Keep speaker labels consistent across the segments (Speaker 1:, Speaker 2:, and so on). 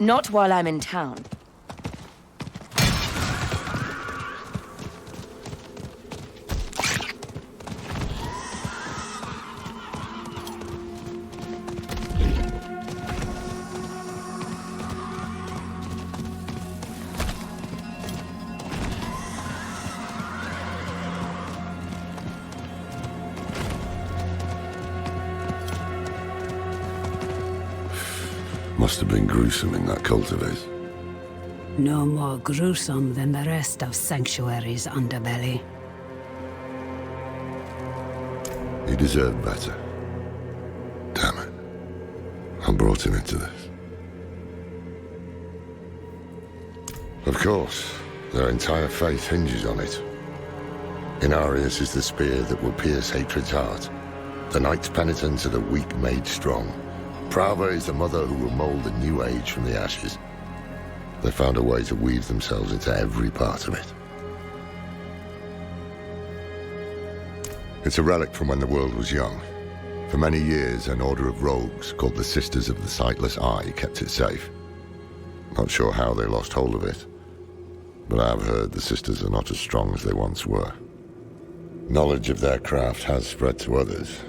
Speaker 1: Not while I'm in town.
Speaker 2: Must have been gruesome in that cult of his.
Speaker 3: No more gruesome than the rest of Sanctuary's underbelly.
Speaker 2: He deserved better. Damn it. I brought him into this. Of course, their entire faith hinges on it. Inarius is the spear that will pierce hatred's heart. The Knight's penitence are the weak made strong. Prava is the mother who will mold a new age from the ashes. They found a way to weave themselves into every part of it. It's a relic from when the world was young. For many years, an order of rogues called the Sisters of the Sightless Eye kept it safe. Not sure how they lost hold of it, but I've heard the Sisters are not as strong as they once were. Knowledge of their craft has spread to others,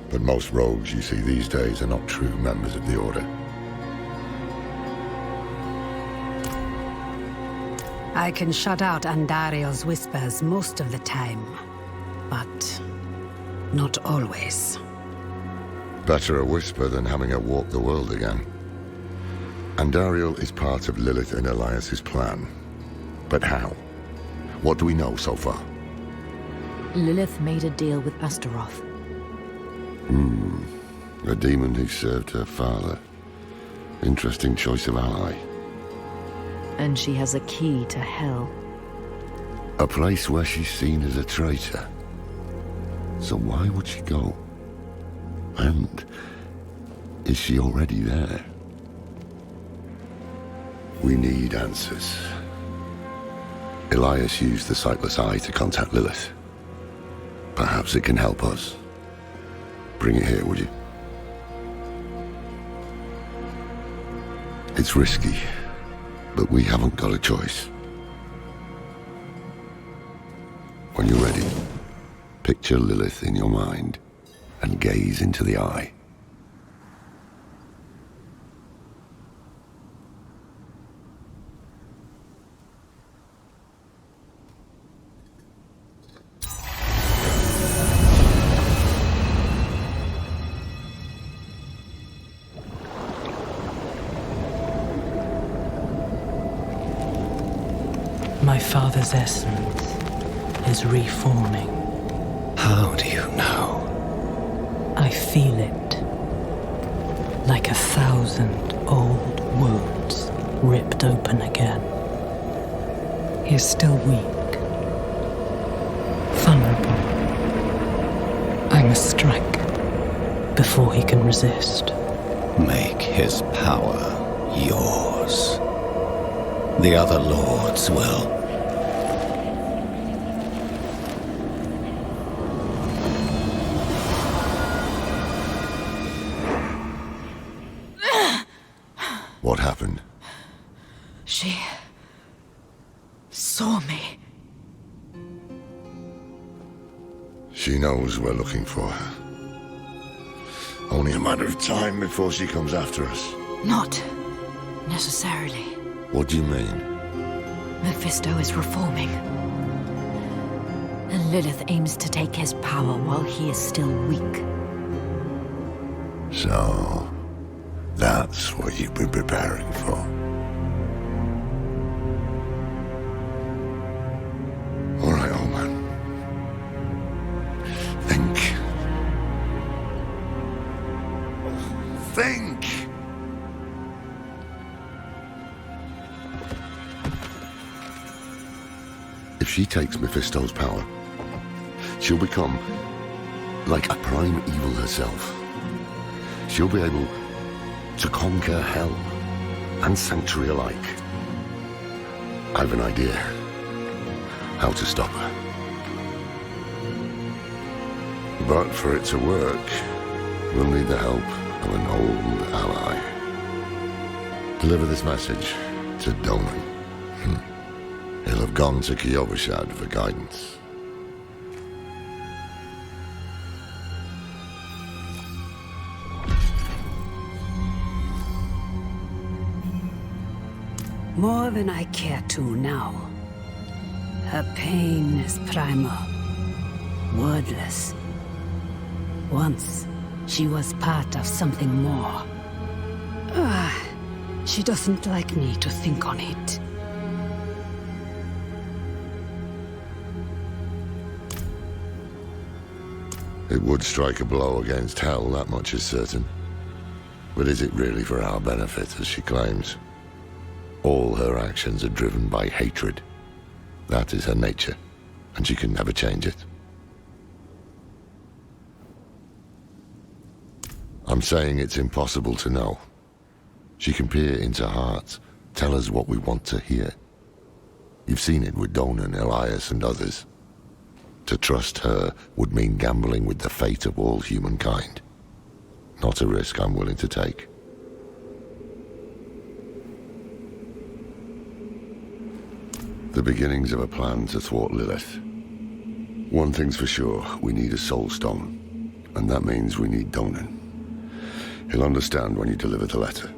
Speaker 2: but most rogues you see these days are not true members of the Order.
Speaker 3: I can shut out Andario's whispers most of the time, but not always.
Speaker 2: Better a whisper than having her walk the world again. Andariel is part of Lilith and Elias's plan. But how? What do we know so far?
Speaker 1: Lilith made a deal with Astaroth.
Speaker 2: A demon who served her father. Interesting choice of ally.
Speaker 1: And she has a key to hell.
Speaker 2: A place where she's seen as a traitor. So why would she go? And is she already there? We need answers. Elias used the Sightless Eye to contact Lilith. Perhaps it can help us. Bring it here, would you? It's risky, but we haven't got a choice. When you're ready, picture Lilith in your mind and gaze into the eye.
Speaker 4: My father's essence is reforming.
Speaker 5: How do you know?
Speaker 4: I feel it. Like 1,000 old wounds ripped open again. He is still weak. Vulnerable. I must strike before he can resist.
Speaker 5: Make his power yours. The other lords will.
Speaker 2: What happened?
Speaker 1: She saw me.
Speaker 2: She knows we're looking for her. Only a matter of time before she comes after us.
Speaker 1: Not necessarily.
Speaker 2: What do you mean?
Speaker 1: Mephisto is reforming. And Lilith aims to take his power while he is still weak.
Speaker 2: So, that's what you've been preparing for. All right, old man. Think. Think! If she takes Mephisto's power, she'll become like a prime evil herself. She'll be able to conquer hell and sanctuary alike. I've an idea how to stop her. But for it to work, we'll need the help of an old ally. Deliver this message to Donan. He'll have gone to Kyovashad for guidance.
Speaker 3: More than I care to now. Her pain is primal, wordless. Once, she was part of something more. She doesn't like me to think on it.
Speaker 2: It would strike a blow against Hell, that much is certain. But is it really for our benefit, as she claims? All her actions are driven by hatred. That is her nature, and she can never change it. I'm saying it's impossible to know. She can peer into hearts, tell us what we want to hear. You've seen it with Donan, Elias, and others. To trust her would mean gambling with the fate of all humankind. Not a risk I'm willing to take. The beginnings of a plan to thwart Lilith. One thing's for sure, we need a soul stone. And that means we need Donan. He'll understand when you deliver the letter.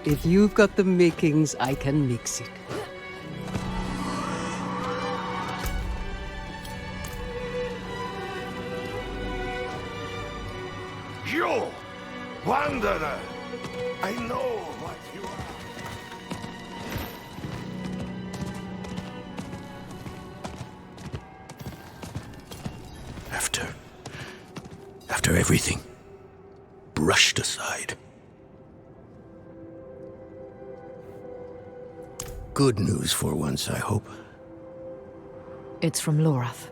Speaker 3: If you've got the makings, I can mix it.
Speaker 6: You, wanderer! I know what you are.
Speaker 5: After everything, brushed aside. Good news for once, I hope.
Speaker 1: It's from Lorath.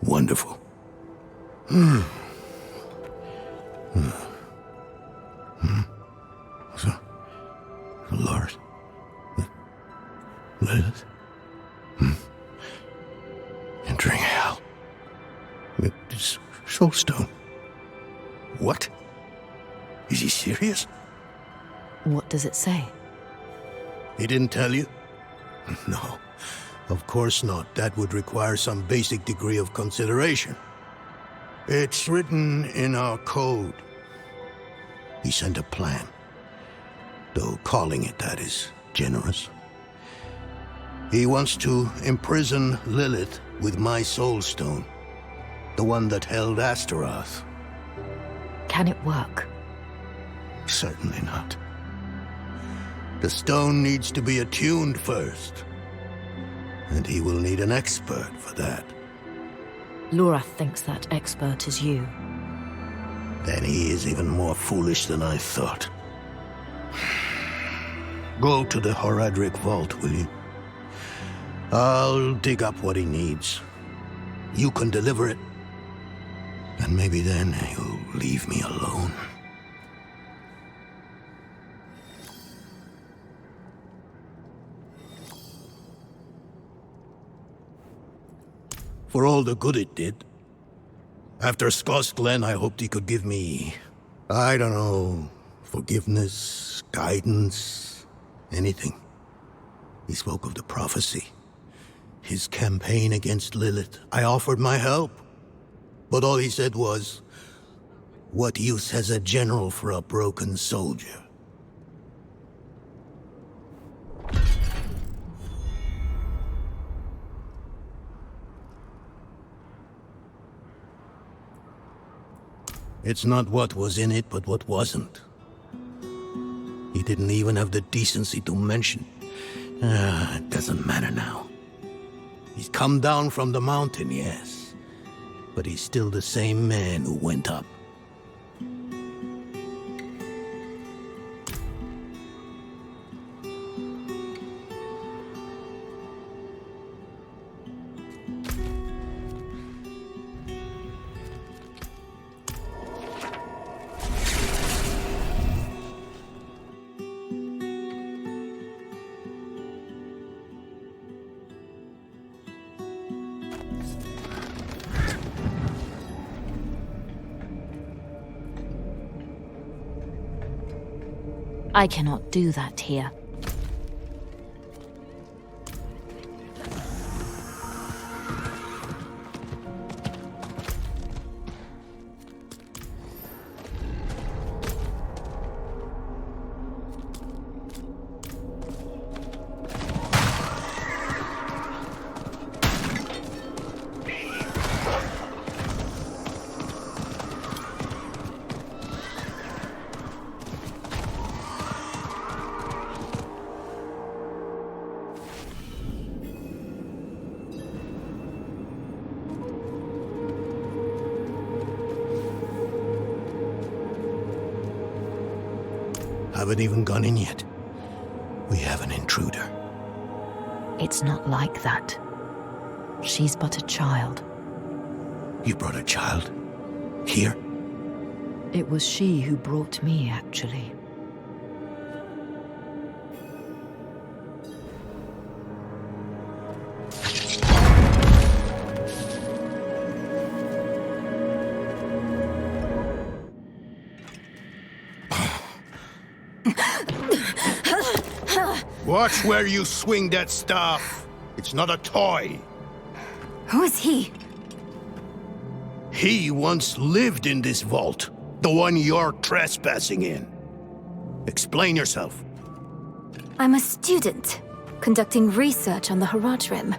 Speaker 5: Wonderful. So, Lord. Lilith. Entering hell. It's Soulstone. What? Is he serious?
Speaker 1: What does it say?
Speaker 7: He didn't tell you? No, of course not. That would require some basic degree of consideration. It's written in our code. He sent a plan. Though calling it that is generous. He wants to imprison Lilith with my soulstone. The one that held Astaroth.
Speaker 1: Can it work?
Speaker 7: Certainly not. The stone needs to be attuned first. And he will need an expert for that.
Speaker 1: Lorath thinks that expert is you.
Speaker 7: Then he is even more foolish than I thought. Go to the Horadric vault, will you? I'll dig up what he needs. You can deliver it. And maybe then he'll leave me alone. For all the good it did. After Skoss Glen, I hoped he could give me, I don't know, forgiveness, guidance, anything. He spoke of the prophecy. His campaign against Lilith. I offered my help. But all he said was, what use has a general for a broken soldier? It's not what was in it, but what wasn't. He didn't even have the decency to mention. It doesn't matter now. He's come down from the mountain, yes. But he's still the same man who went up.
Speaker 1: I cannot do that here.
Speaker 7: Haven't even gone in yet. We have an intruder.
Speaker 1: It's not like that. She's but a child.
Speaker 7: You brought a child? Here?
Speaker 1: It was she who brought me, actually.
Speaker 7: Watch where you swing that staff. It's not a toy.
Speaker 8: Who is he?
Speaker 7: He once lived in this vault. The one you're trespassing in. Explain yourself.
Speaker 8: I'm a student, conducting research on the Haraj Rim.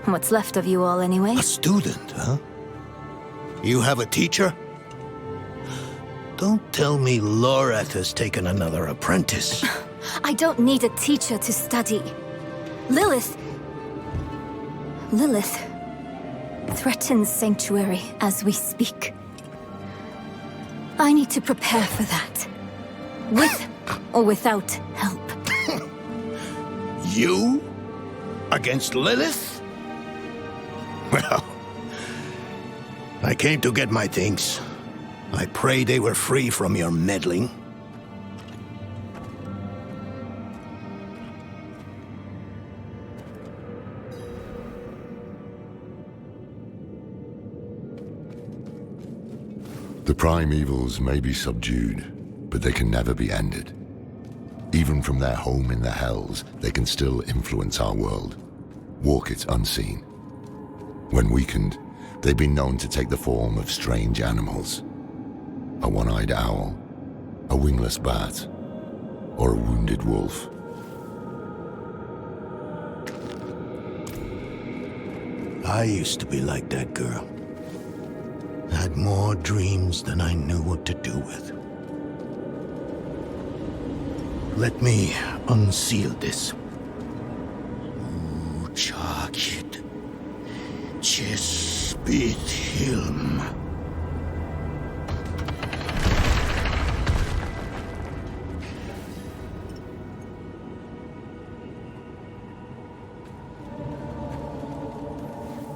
Speaker 8: What's left of you all, anyway?
Speaker 7: A student, huh? You have a teacher? Don't tell me Lorath has taken another apprentice.
Speaker 8: I don't need a teacher to study. Lilith threatens Sanctuary as we speak. I need to prepare for that. With or without help.
Speaker 7: You? Against Lilith? Well, I came to get my things. I pray they were free from your meddling.
Speaker 2: The primevals may be subdued, but they can never be ended. Even from their home in the Hells, they can still influence our world, walk it unseen. When weakened, they've been known to take the form of strange animals. A one-eyed owl, a wingless bat, or a wounded wolf.
Speaker 7: I used to be like that girl. Had more dreams than I knew what to do with. Let me unseal this. Uchakit Chespit Hilm.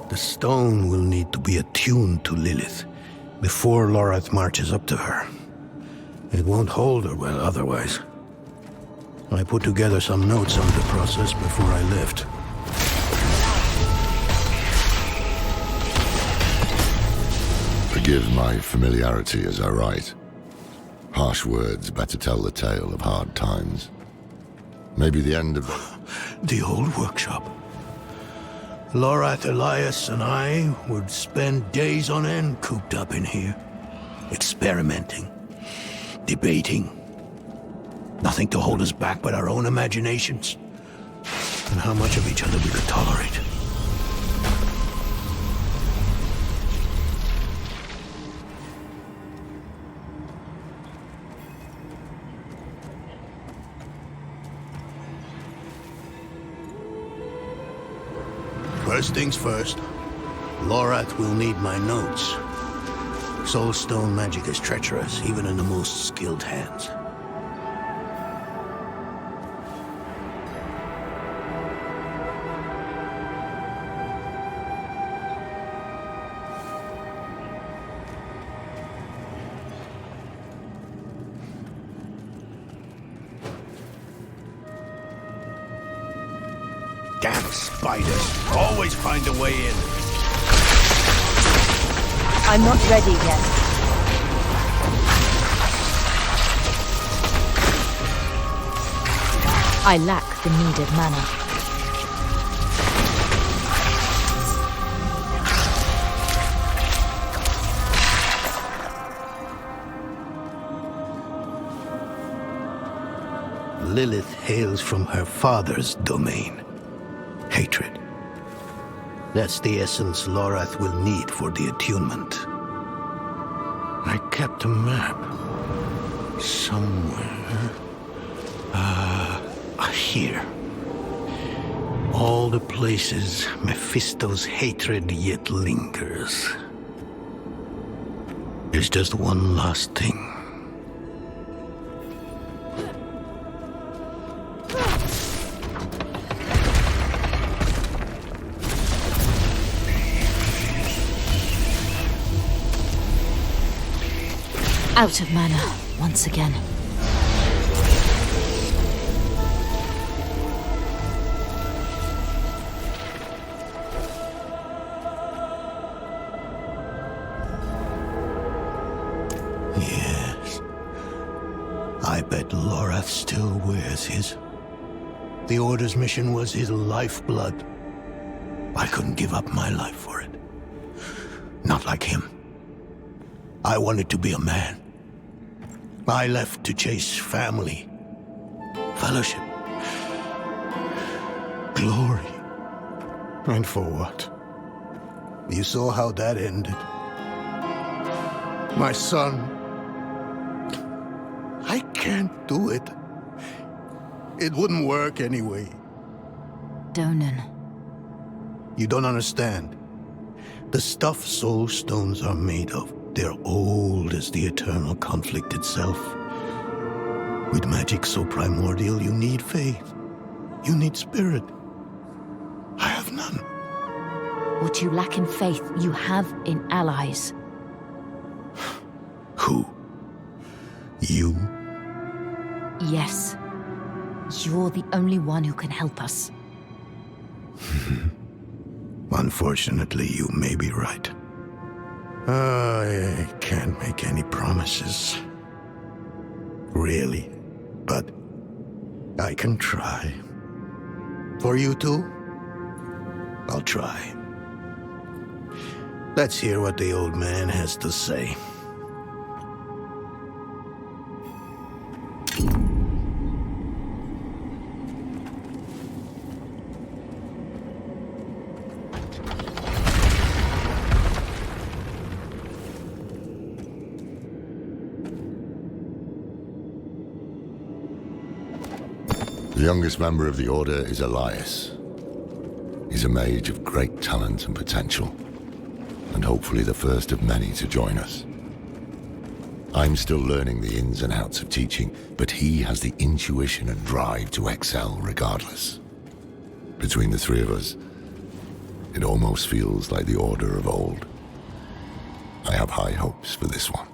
Speaker 7: The stone will need to be attuned to Lilith before Lorath marches up to her. It won't hold her well otherwise. I put together some notes on the process before I left.
Speaker 2: Forgive my familiarity as I write. Harsh words better tell the tale of hard times. Maybe the end of
Speaker 7: The old workshop. Lorath, Elias, and I would spend days on end cooped up in here. Experimenting. Debating. Nothing to hold us back but our own imaginations. And how much of each other we could tolerate. First things first, Lorath will need my notes. Soulstone magic is treacherous, even in the most skilled hands. Damn spiders. Always find a way in.
Speaker 1: I'm not ready yet. I lack the needed mana.
Speaker 7: Lilith hails from her father's domain. Hatred. That's the essence Lorath will need for the attunement. I kept a map. Somewhere. Here. All the places Mephisto's hatred yet lingers. There's just one last thing.
Speaker 1: Out of mana, once again.
Speaker 7: Yes. I bet Lorath still wears his. The Order's mission was his lifeblood. I couldn't give up my life for it. Not like him. I wanted to be a man. I left to chase family, fellowship, glory. And for what? You saw how that ended. My son. I can't do it. It wouldn't work anyway.
Speaker 1: Donan.
Speaker 7: You don't understand. The stuff soul stones are made of. They're old as the eternal conflict itself. With magic so primordial, you need faith. You need spirit. I have none.
Speaker 1: What you lack in faith, you have in allies.
Speaker 7: Who? You?
Speaker 1: Yes. You're the only one who can help us.
Speaker 7: Unfortunately, you may be right. I can't make any promises. Really. But I can try. For you too? I'll try. Let's hear what the old man has to say.
Speaker 2: The youngest member of the Order is Elias. He's a mage of great talent and potential, and hopefully the first of many to join us. I'm still learning the ins and outs of teaching, but he has the intuition and drive to excel regardless. Between the three of us, it almost feels like the Order of old. I have high hopes for this one.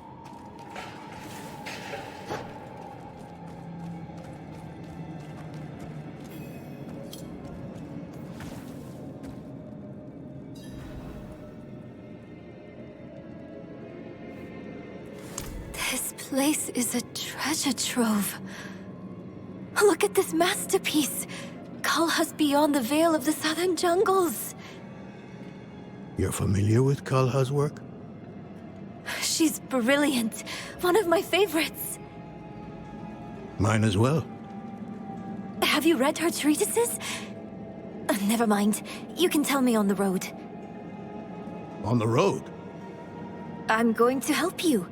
Speaker 8: This place is a treasure trove. Look at this masterpiece. Kalha's beyond the veil of the southern jungles.
Speaker 7: You're familiar with Kalha's work?
Speaker 8: She's brilliant. One of my favorites.
Speaker 7: Mine as well.
Speaker 8: Have you read her treatises? Never mind. You can tell me on the road.
Speaker 7: On the road?
Speaker 8: I'm going to help you.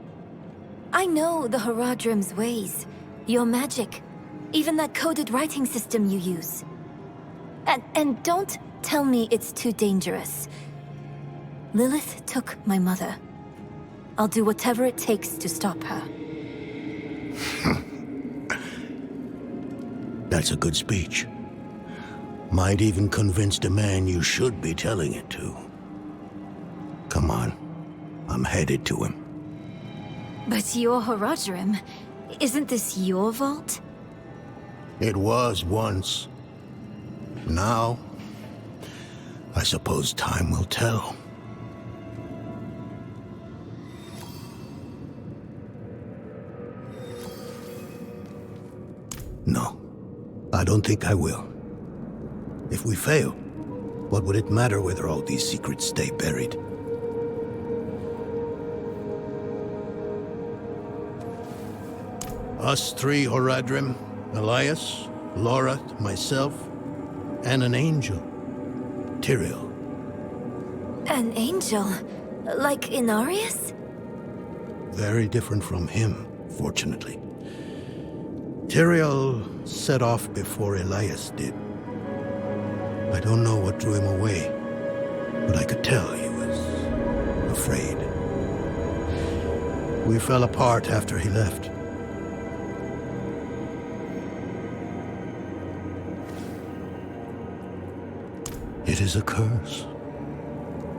Speaker 8: I know the Haradrim's ways, your magic, even that coded writing system you use. And don't tell me it's too dangerous. Lilith took my mother. I'll do whatever it takes to stop her.
Speaker 7: That's a good speech. Might even convince the man you should be telling it to. Come on, I'm headed to him.
Speaker 8: But your Haradrim, isn't this your vault?
Speaker 7: It was once. Now, I suppose time will tell. No, I don't think I will. If we fail, what would it matter whether all these secrets stay buried? Us three, Horadrim, Elias, Lorath, myself, and an angel, Tyrael.
Speaker 8: An angel? Like Inarius?
Speaker 7: Very different from him, fortunately. Tyrael set off before Elias did. I don't know what drew him away, but I could tell he was afraid. We fell apart after he left. It is a curse.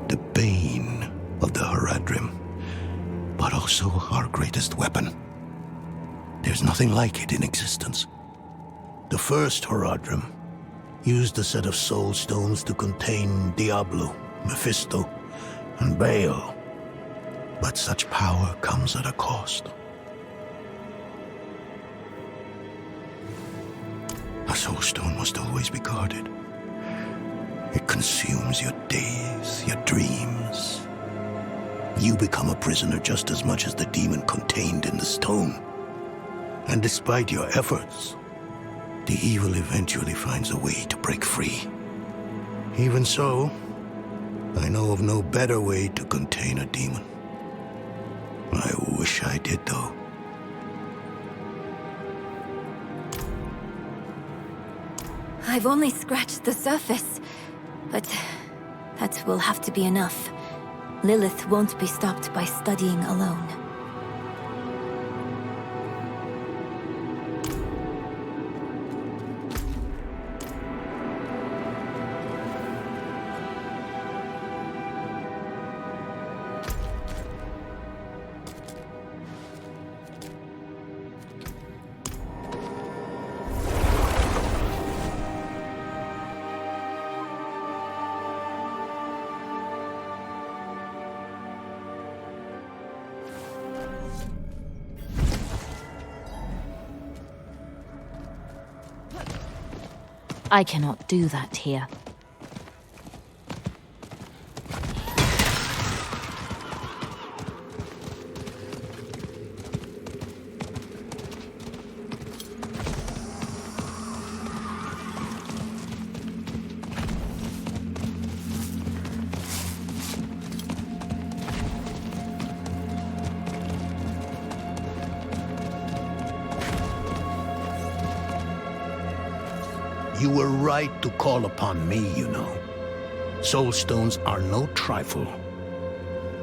Speaker 7: The bane of the Horadrim, but also our greatest weapon. There's nothing like it in existence. The first Horadrim used a set of soul stones to contain Diablo, Mephisto, and Baal. But such power comes at a cost. A soul stone must always be guarded. It consumes your days, your dreams. You become a prisoner just as much as the demon contained in the stone. And despite your efforts, the evil eventually finds a way to break free. Even so, I know of no better way to contain a demon. I wish I did, though.
Speaker 8: I've only scratched the surface, but that will have to be enough. Lilith won't be stopped by studying alone.
Speaker 1: I cannot do that here.
Speaker 7: You were right to call upon me, you know. Soul stones are no trifle.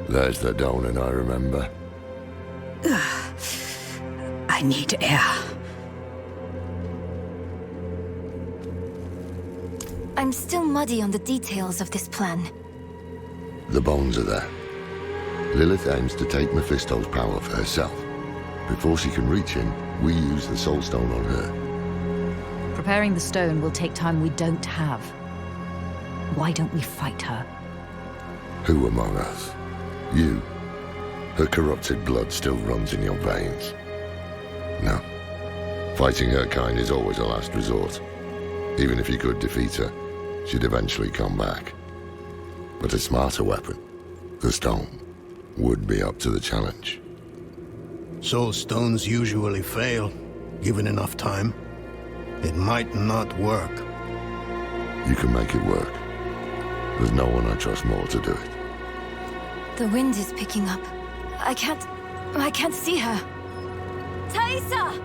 Speaker 2: There's the Donan I remember.
Speaker 3: I need air.
Speaker 8: I'm still muddy on the details of this plan.
Speaker 2: The bones are there. Lilith aims to take Mephisto's power for herself. Before she can reach him, we use the Soul Stone on her.
Speaker 1: Preparing the stone will take time we don't have. Why don't we fight her?
Speaker 2: Who among us? You. Her corrupted blood still runs in your veins. No. Fighting her kind is always a last resort. Even if you could defeat her, she'd eventually come back. But a smarter weapon, the stone, would be up to the challenge.
Speaker 7: Soul stones usually fail, given enough time. It might not work.
Speaker 2: You can make it work. There's no one I trust more to do it.
Speaker 8: The wind is picking up. I can't see her. Thaisa!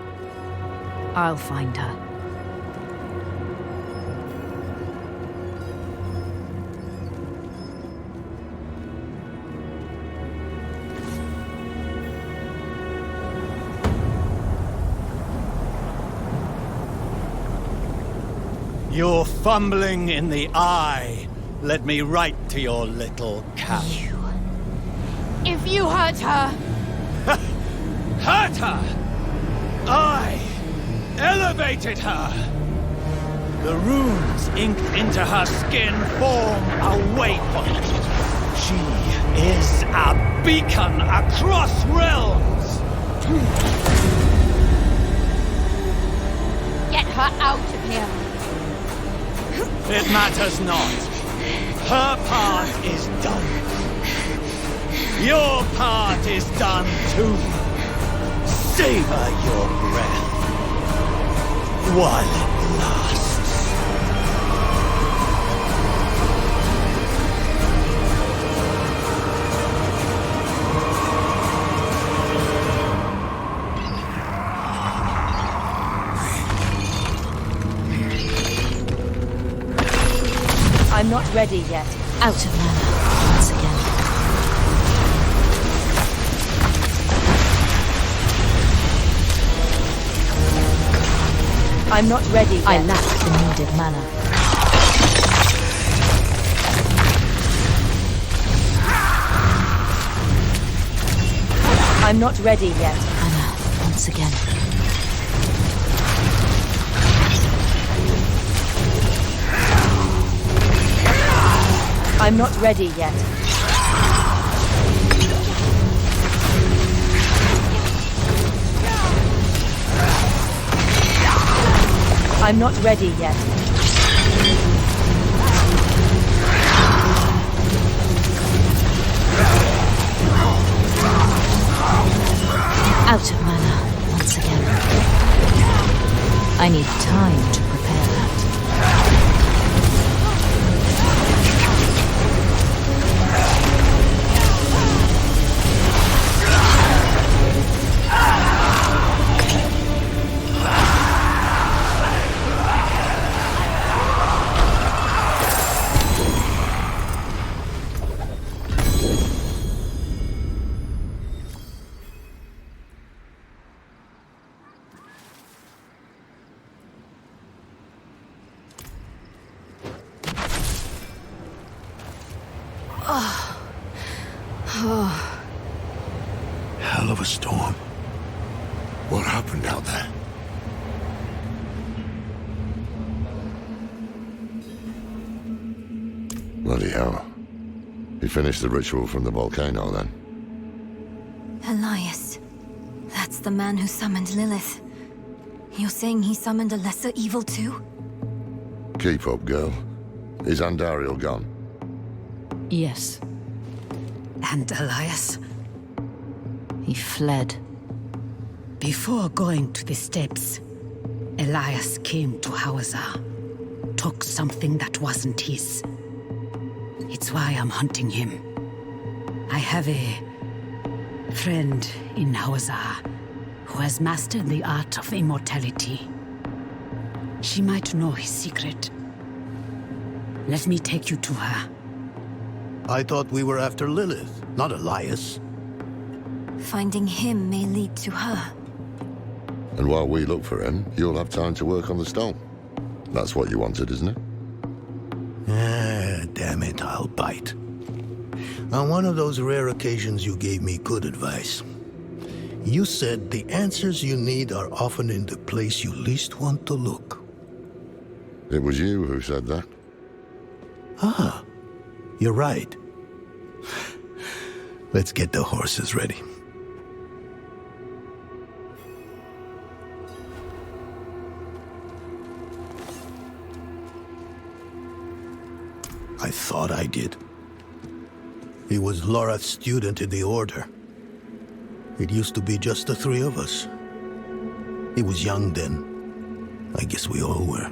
Speaker 1: I'll find her.
Speaker 9: You're fumbling in the eye. Let me write to your little cap.
Speaker 1: If you hurt her...
Speaker 9: Hurt her! I elevated her! The runes inked into her skin form a waypoint. She is a beacon across realms!
Speaker 1: Get her out of here.
Speaker 9: It matters not. Her part is done. Your part is done too. Savor your breath while it lasts.
Speaker 1: I'm not ready yet. Out of mana once again. I'm not ready yet. I lack the needed mana. I'm not ready yet. Mana once again. I'm not ready yet. I'm not ready yet. Out of mana once again. I need time to prepare that.
Speaker 5: Hell of a storm.
Speaker 2: What happened out there? Bloody hell. He finished the ritual from the volcano then.
Speaker 8: Elias. That's the man who summoned Lilith. You're saying he summoned a lesser evil too?
Speaker 2: Keep up, girl. Is Andariel gone?
Speaker 1: Yes,
Speaker 3: And Elias,
Speaker 1: he fled.
Speaker 3: before going to the steps, Elias came to Hawazar, took something that wasn't his. It's why I'm hunting him. I have a friend in Hawazar who has mastered the art of immortality. She might know his secret. Let me take you to her.
Speaker 7: I thought we were after Lilith, not Elias.
Speaker 8: Finding him may lead to her.
Speaker 2: And while we look for him, you'll have time to work on the stone. That's what you wanted, isn't it?
Speaker 7: Ah, damn it, I'll bite. On one of those rare occasions you gave me good advice. You said the answers you need are often in the place you least want to look.
Speaker 2: It was you who said that.
Speaker 7: Ah, you're right. Let's get the horses ready. I thought I did. He was Lorath's student in the Order. It used to be just the three of us. He was young then. I guess we all were.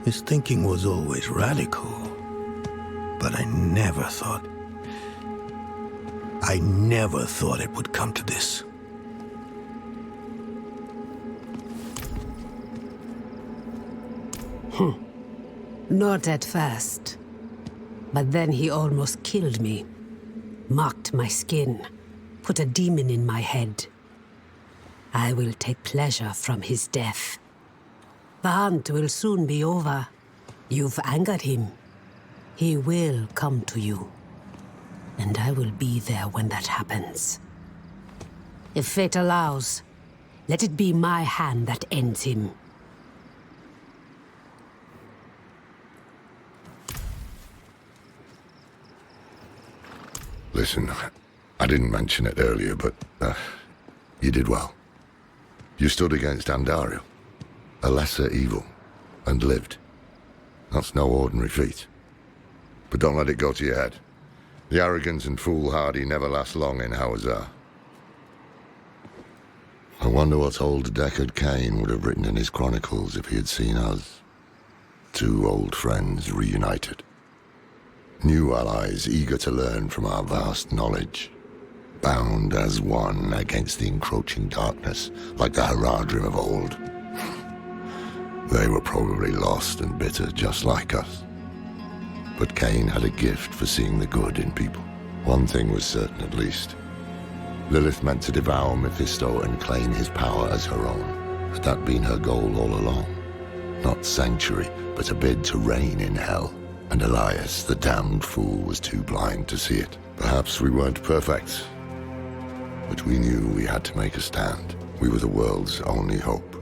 Speaker 7: His thinking was always radical. But I never thought it would come to this.
Speaker 3: Not at first. But then he almost killed me. Marked my skin. Put a demon in my head. I will take pleasure from his death. The hunt will soon be over. You've angered him. He will come to you. And I will be there when that happens. If fate allows, let it be my hand that ends him.
Speaker 2: Listen, I didn't mention it earlier, but you did well. You stood against Andariel. a lesser evil, and lived. That's no ordinary feat. But don't let it go to your head. The arrogance and foolhardy never last long in Hawazar. I wonder what old Deckard Cain would have written in his chronicles if he had seen us. Two old friends reunited. New allies eager to learn from our vast knowledge. Bound as one against the encroaching darkness, like the Haradrim of old. They were probably lost and bitter just like us. But Cain had a gift for seeing the good in people. One thing was certain at least. Lilith meant to devour Mephisto and claim his power as her own. Had that been her goal all along? Not sanctuary, but a bid to reign in hell. And Elias, the damned fool, was too blind to see it. Perhaps we weren't perfect, but we knew we had to make a stand. We were the world's only hope.